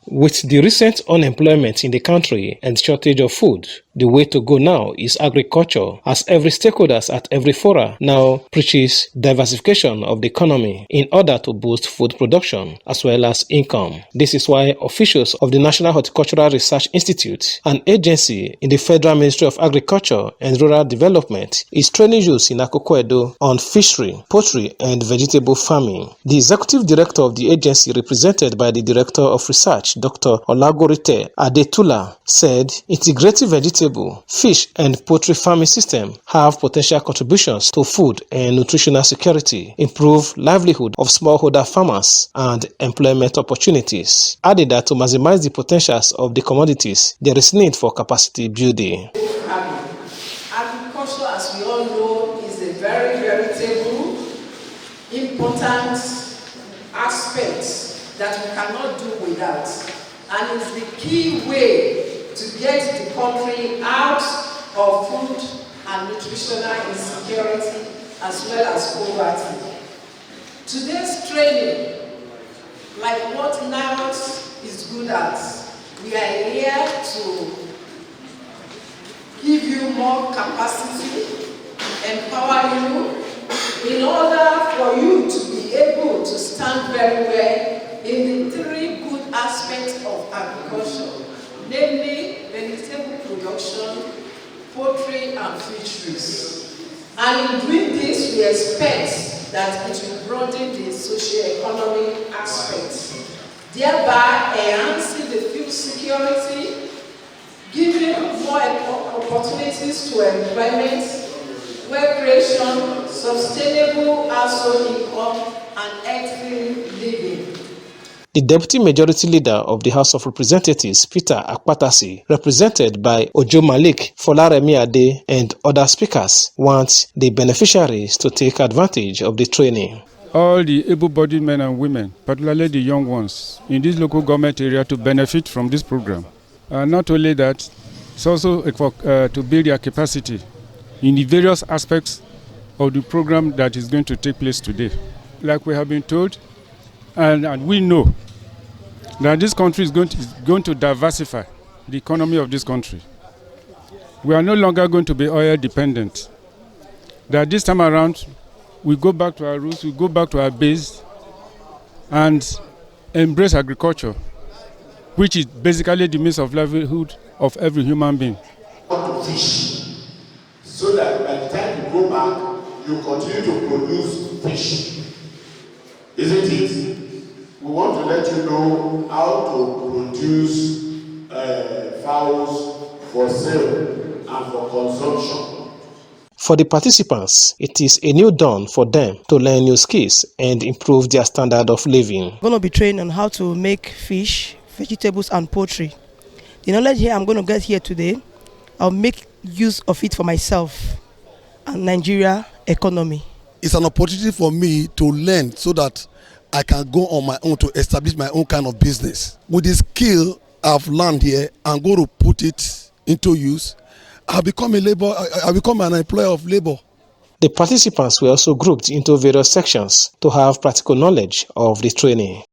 With the recent unemployment in the country and shortage of food, the way to go now is agriculture, as every stakeholder at every fora now preaches diversification of the economy in order to boost food production as well as income. This is why officials of the National Horticultural Research Institute, an agency in the Federal Ministry of Agriculture and Rural Development, is training youths in Akoko-Edo on fishery, poultry and vegetable farming. The executive director of the agency, represented by the Director of Research, Dr. Olagorite Adetula, said integrated vegetable, fish and poultry farming systems have potential contributions to food and nutritional security, improve livelihood of smallholder farmers and employment opportunities. Added that to maximize the potentials of the commodities, there is need for capacity building. Agriculture, as we all know, is a very veritable, important aspect that we cannot do without, and it's the key way to get the country out of food and nutritional insecurity as well as poverty. Today's training, like what Nihort is good at, we are here to give you more capacity, empower you, in order for you to be able to stand very well in the three good aspects of agriculture, namely vegetable production, poultry and fisheries. And in doing this, we expect that it will broaden the socio-economic aspects, thereby enhancing the food security, giving more opportunities to employment, wealth creation, sustainable household income, and healthy living. The Deputy Majority Leader of the House of Representatives, Peter Akpatson, represented by Ojo Malik, Folaremi Ade, and other speakers, wants the beneficiaries to take advantage of the training. All the able-bodied men and women, particularly the young ones, in this local government area to benefit from this program. Not only that, it's also to build their capacity in the various aspects of the program that is going to take place today. Like we have been told, and we know that this country is going to diversify the economy of this country. We are no longer going to be oil dependent. That this time around, we go back to our roots, we go back to our base and embrace agriculture, which is basically the means of livelihood of every human being. Fish, so that by the time you go back, you continue to produce fish. Isn't it? We want to let you know how to produce fowls for sale and for consumption. For the participants, it is a new dawn for them to learn new skills and improve their standard of living. I'm going to be trained on how to make fish, vegetables and poultry. The knowledge here I'm going to get here today, I'll make use of it for myself and Nigeria economy. It's an opportunity for me to learn so that I can go on my own to establish my own kind of business. With the skill I've learned here, I'm going to put it into use. I'll become an employer of labor. The participants were also grouped into various sections to have practical knowledge of the training.